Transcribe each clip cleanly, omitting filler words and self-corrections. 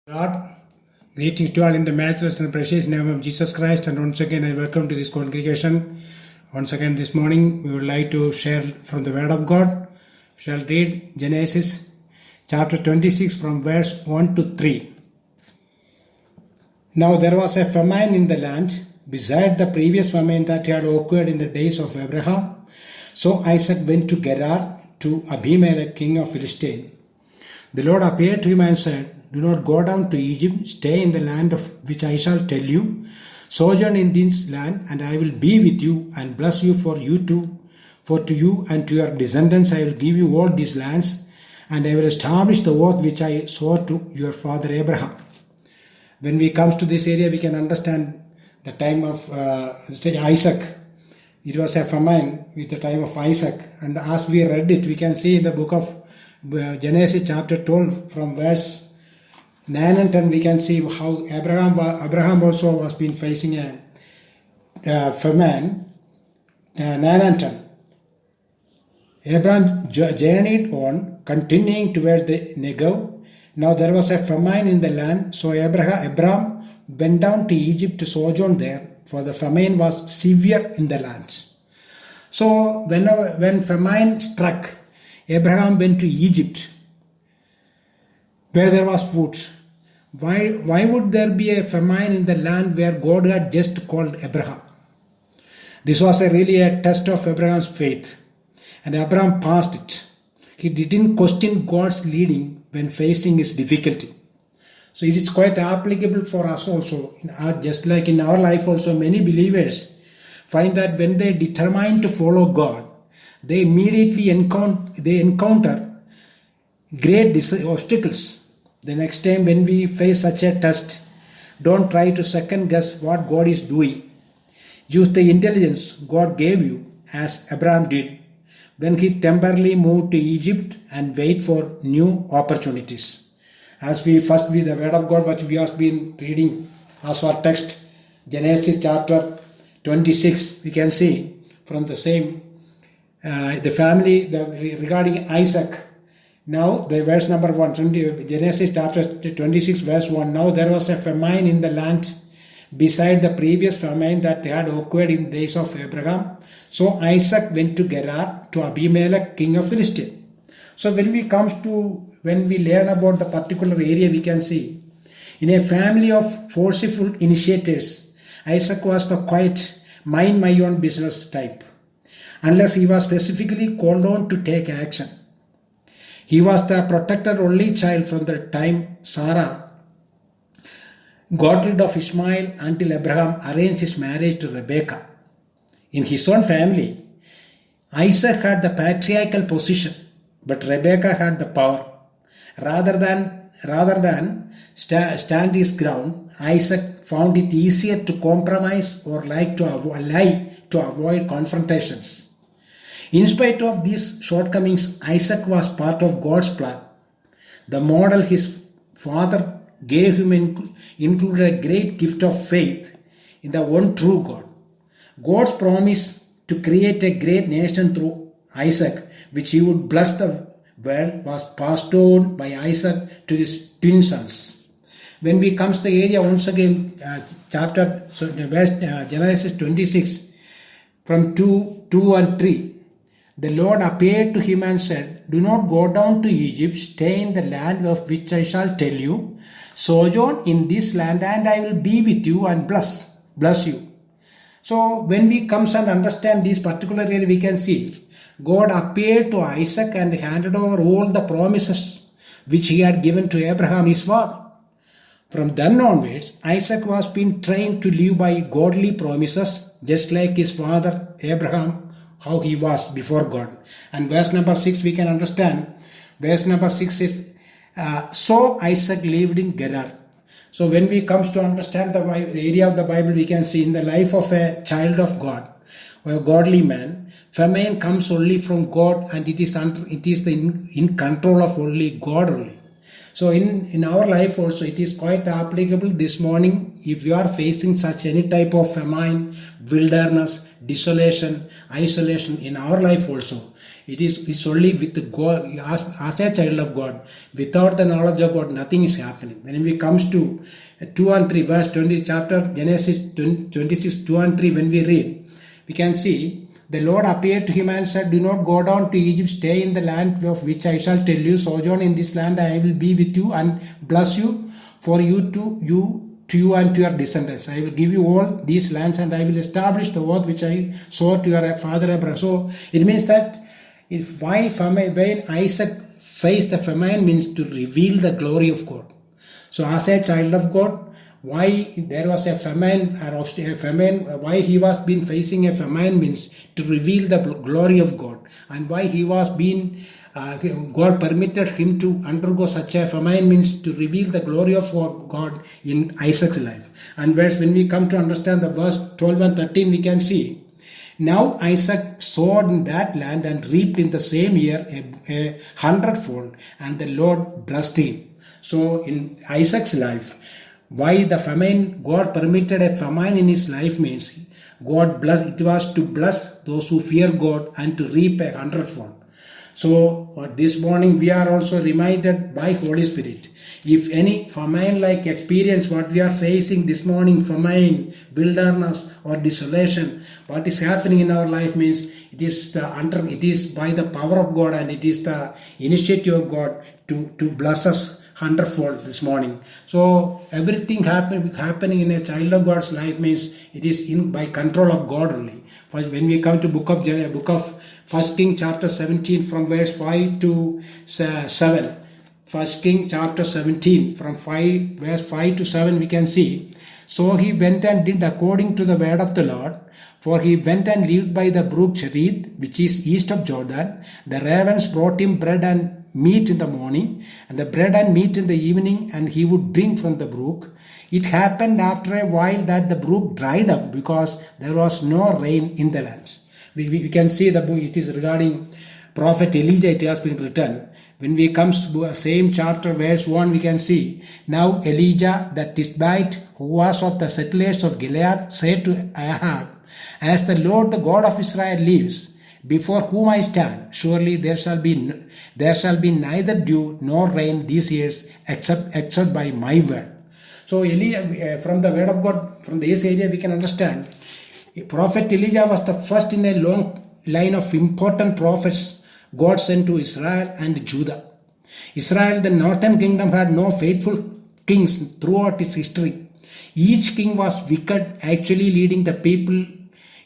Lord, greetings to all in the matchless and precious name of Jesus Christ, and once again I welcome to this congregation. Once again this morning we would like to share from the Word of God. We shall read Genesis chapter 26 from verse 1 to 3. Now there was a famine in the land, beside the previous famine that had occurred in the days of Abraham. So Isaac went to Gerar to Abimelech, king of Philistine. The Lord appeared to him and said, "Do not go down to Egypt, stay in the land of which I shall tell you. Sojourn in this land, and I will be with you and bless you for to you and to your descendants I will give you all these lands, and I will establish the oath which I swore to your father Abraham." When we comes to this area, we can understand the time of Isaac. It was a famine with the time of Isaac, and as we read it, we can see in the book of Genesis chapter 12 from verse 9 and 10, we can see how Abraham also was been facing a famine. 9 and 10. Abraham journeyed on, continuing towards the Negev. Now there was a famine in the land, so Abraham went down to Egypt to sojourn there, for the famine was severe in the land. So when famine struck, Abraham went to Egypt, where there was food. Why would there be a famine in the land where God had just called Abraham? This was really a test of Abraham's faith, and Abraham passed it. He didn't question God's leading when facing his difficulty. So it is quite applicable for us also, just like in our life also. Many believers find that when they determine to follow God, they immediately encounter great obstacles. The next time when we face such a test, don't try to second guess what God is doing. Use the intelligence God gave you, as Abraham did when he temporarily moved to Egypt, and wait for new opportunities. As we first read the Word of God, which we have been reading as our text, Genesis chapter 26, we can see from the same the family regarding Isaac. Now the verse number 1, Genesis chapter 26 verse 1. Now there was a famine in the land beside the previous famine that had occurred in the days of Abraham. So Isaac went to Gerar to Abimelech, king of Philistine. So when we learn about the particular area, we can see in a family of forceful initiators, Isaac was the quiet, mind my own business type, unless he was specifically called on to take action. He was the protected only child from the time Sarah got rid of Ishmael until Abraham arranged his marriage to Rebekah. In his own family, Isaac had the patriarchal position, but Rebekah had the power. Rather than stand his ground, Isaac found it easier to compromise or lie to avoid confrontations. In spite of these shortcomings, Isaac was part of God's plan. The model his father gave him included a great gift of faith in the one true God. God's promise to create a great nation through Isaac, which he would bless the world, was passed on by Isaac to his twin sons. When we come to the area once again, Genesis 26 from 2 and 3. The Lord appeared to him and said, "Do not go down to Egypt, stay in the land of which I shall tell you. Sojourn in this land, and I will be with you and bless you." So when we come and understand this particular area, we can see God appeared to Isaac and handed over all the promises which he had given to Abraham, his father. From then onwards, Isaac was being trained to live by godly promises, just like his father Abraham, how he was before God. And verse number 6 we can understand. Verse number 6 is, so Isaac lived in Gerar. So when we comes to understand the area of the Bible, we can see in the life of a child of God or a godly man, famine comes only from God, and it is in control of only God only. So in our life also, it is quite applicable this morning. If you are facing such any type of famine, wilderness, desolation, isolation in our life also, It's only with God, as a child of God. Without the knowledge of God, nothing is happening. When we comes to 2 and 3, verse 20, chapter Genesis 26, 2 and 3, when we read, we can see, the Lord appeared to him and said, do not go down to Egypt, stay in the land of which I shall tell you, sojourn in this land, I will be with you and bless you, for you and to your descendants. I will give you all these lands, and I will establish the oath which I swore to your father Abraham. So it means that when Isaac faced the famine means to reveal the glory of God. So as a child of God, why there was a famine, why he was been facing a famine means to reveal the glory of God, and why he was being God permitted him to undergo such a famine means to reveal the glory of God in Isaac's life. And when we come to understand the verse 12 and 13, we can see, now Isaac sowed in that land and reaped in the same year a 100-fold, and the Lord blessed him. So in Isaac's life, why the famine, God permitted a famine in his life means it was to bless those who fear God and to reap a 100-fold. So this morning we are also reminded by Holy Spirit, if any famine-like experience what we are facing this morning, famine, wilderness or desolation, what is happening in our life means it is by the power of God, and it is the initiative of God to bless us 100-fold this morning. So everything happening in a child of God's life means it is by control of God only. When we come to book of 1 King chapter 17 from verse 5 to 7. 1 King chapter 17 from verse 5 to 7 we can see, so he went and did according to the word of the Lord, for he went and lived by the brook Cherith, which is east of Jordan. The ravens brought him bread and meat in the morning, and the bread and meat in the evening, and he would drink from the brook. It happened after a while that the brook dried up, because there was no rain in the land. We can see the book, it is regarding prophet Elijah, it has been written. When we come to the same chapter, verse 1, we can see, now Elijah the Tishbite, who was of the settlers of Gilead, said to Ahab, as the Lord, the God of Israel lives, before whom I stand, surely there shall be neither dew nor rain these years except by my word. So from the word of God, from this area we can understand, Prophet Elijah was the first in a long line of important prophets God sent to Israel and Judah. Israel, the northern kingdom, had no faithful kings throughout its history. Each king was wicked, actually leading the people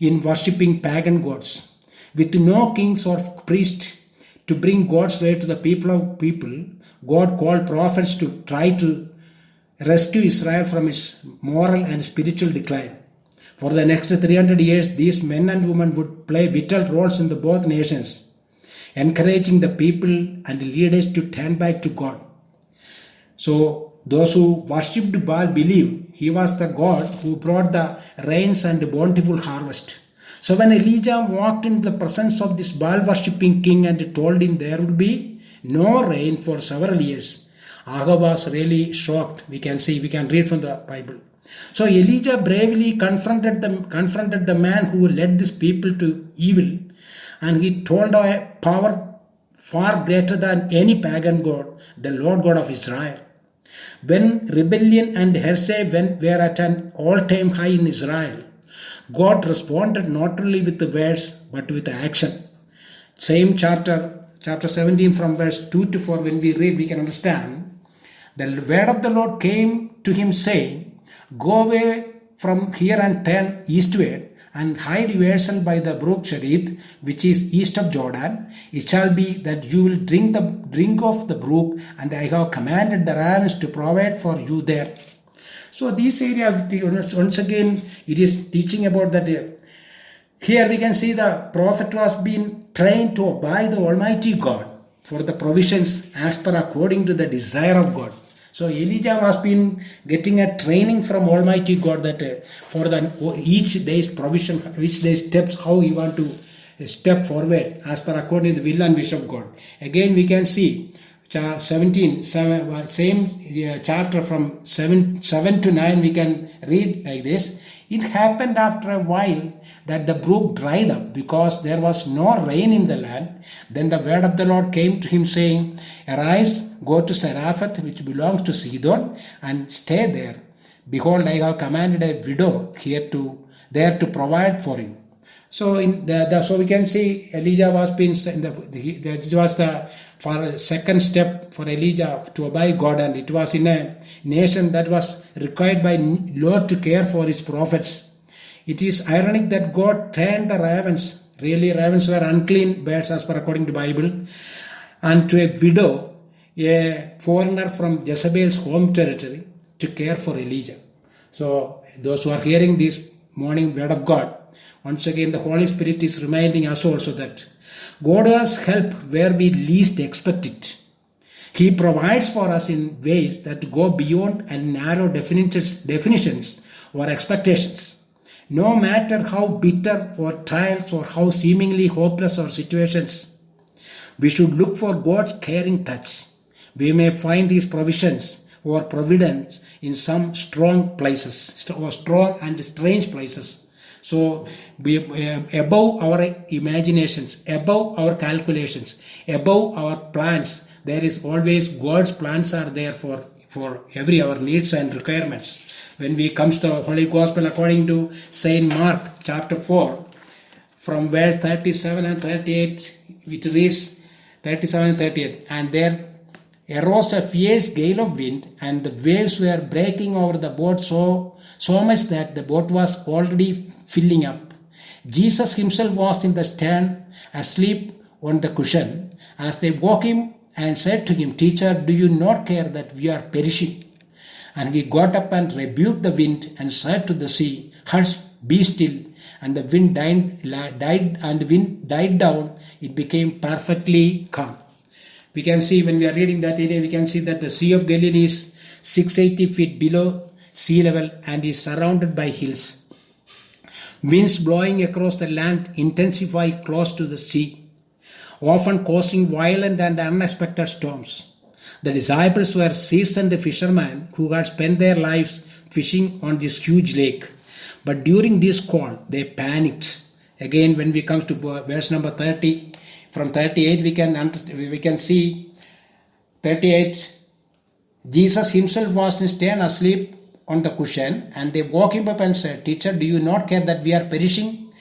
in worshipping pagan gods. With no kings or priests to bring God's way to the people, God called prophets to try to rescue Israel from its moral and spiritual decline. For the next 300 years, these men and women would play vital roles in both nations, encouraging the people and leaders to turn back to God. So those who worshipped Baal believed he was the God who brought the rains and bountiful harvest. So when Elijah walked in the presence of this Baal worshipping king and told him there would be no rain for several years, Ahab was really shocked. We can read from the Bible. So Elijah bravely confronted the man who led these people to evil, and he told a power far greater than any pagan god, the Lord God of Israel. When rebellion and heresy were at an all-time high in Israel, God responded not only with the words but with action. Same chapter 17 from verse 2 to 4, when we read, we can understand. The word of the Lord came to him saying, go away from here and turn eastward and hide yourself by the brook Cherith, which is east of Jordan. It shall be that you will drink of the brook, and I have commanded the ravens to provide for you there. So this area, once again, it is teaching about that. Here we can see the prophet was being trained to obey the Almighty God for the provisions as per according to the desire of God. So Elijah was been getting a training from Almighty God that for each day's provision, each day's steps, how he want to step forward as per according to the will and wish of God. Again we can see same chapter from 7 to 9, we can read like this. It happened after a while that the brook dried up because there was no rain in the land. Then the word of the Lord came to him, saying, Arise, go to Zarephath, which belongs to Sidon, and stay there. Behold, I have commanded a widow there to provide for you. So so we can see Elijah was that was the second step for Elijah to obey God, and it was in a nation that was required by Lord to care for his prophets. It is ironic that God turned the ravens, really ravens were unclean birds as per according to Bible, and to a widow, a foreigner from Jezebel's home territory, to care for Elijah. So those who are hearing this morning word of God, once again the Holy Spirit is reminding us also that God has help where we least expect it. He provides for us in ways that go beyond and narrow definitions or expectations. No matter how bitter or trials or how seemingly hopeless our situations, we should look for God's caring touch. We may find His provisions or providence in some strong places or strong and strange places. So above our imaginations, above our calculations, above our plans, there is always God's plans are there for every our needs and requirements. When we comes to Holy Gospel according to Saint Mark chapter 4, from verse 37 and 38, which reads 37 and 38, and there arose a fierce gale of wind, and the waves were breaking over the boat so much that the boat was already filling up. Jesus himself was in the stern, asleep on the cushion. As they woke him and said to him, Teacher, do you not care that we are perishing? And he got up and rebuked the wind and said to the sea, Hush, be still. And the wind died down. It became perfectly calm. We can see when we are reading that area, we can see that the Sea of Galilee is 680 feet below sea level and is surrounded by hills. Winds blowing across the land intensify close to the sea, often causing violent and unexpected storms. The disciples were seasoned fishermen who had spent their lives fishing on this huge lake. But during this call, they panicked. Again, when we come to verse number 30, from 38 we can see 38. Jesus himself was in stern asleep on the cushion, and they woke him up and said, Teacher, do you not care that we are perishing?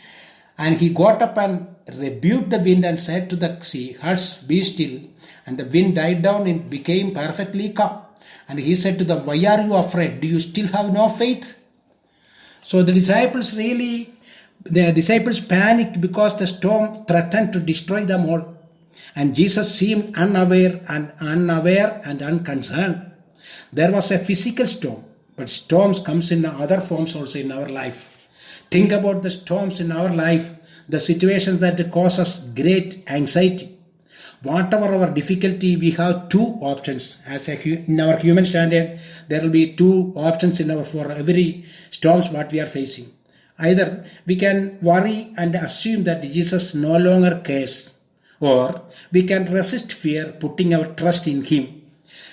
And he got up and rebuked the wind and said to the sea, Hush, be still. And the wind died down and became perfectly calm. And he said to them, Why are you afraid? Do you still have no faith? So the disciples panicked because the storm threatened to destroy them all. And Jesus seemed unaware and unconcerned. There was a physical storm, but storms comes in other forms also in our life. Think about the storms in our life, the situations that cause us great anxiety. Whatever our difficulty, we have two options. In our human standard, there will be two options for every storms what we are facing. Either we can worry and assume that Jesus no longer cares, or we can resist fear, putting our trust in Him.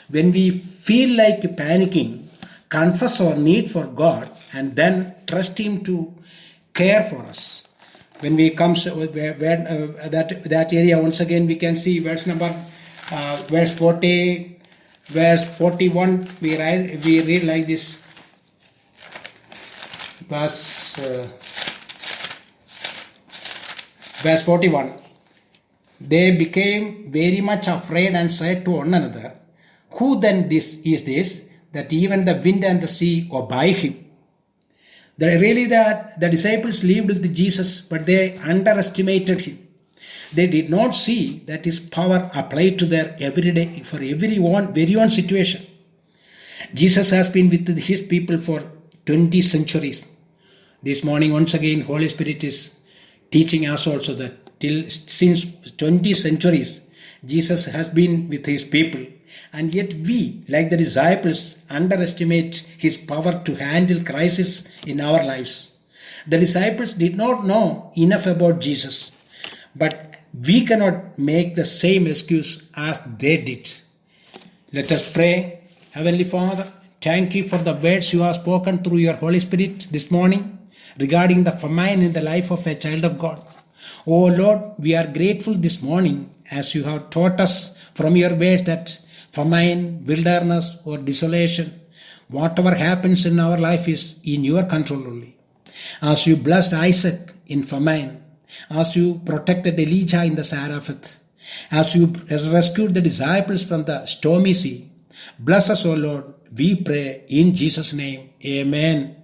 When we feel like panicking, confess our need for God and then trust Him to care for us. When we come to that area, once again we can see verse 40, verse 41. We read like this. Verse 41. They became very much afraid and said to one another, Who then is this, that even the wind and the sea obey him? The disciples lived with Jesus, but they underestimated him. They did not see that his power applied to their everyday, for very own situation. Jesus has been with his people for 20 centuries. This morning, once again, Holy Spirit is teaching us also that since 20 centuries, Jesus has been with his people. And yet we, like the disciples, underestimate his power to handle crisis in our lives. The disciples did not know enough about Jesus, but we cannot make the same excuse as they did. Let us pray. Heavenly Father, thank you for the words you have spoken through your Holy Spirit this morning regarding the famine in the life of a child of God. Oh Lord, we are grateful this morning as you have taught us from your words that famine, wilderness or desolation, whatever happens in our life is in your control only. As you blessed Isaac in famine, as you protected Elijah in the Zarephath, as you rescued the disciples from the stormy sea, bless us, O Lord, we pray in Jesus' name. Amen.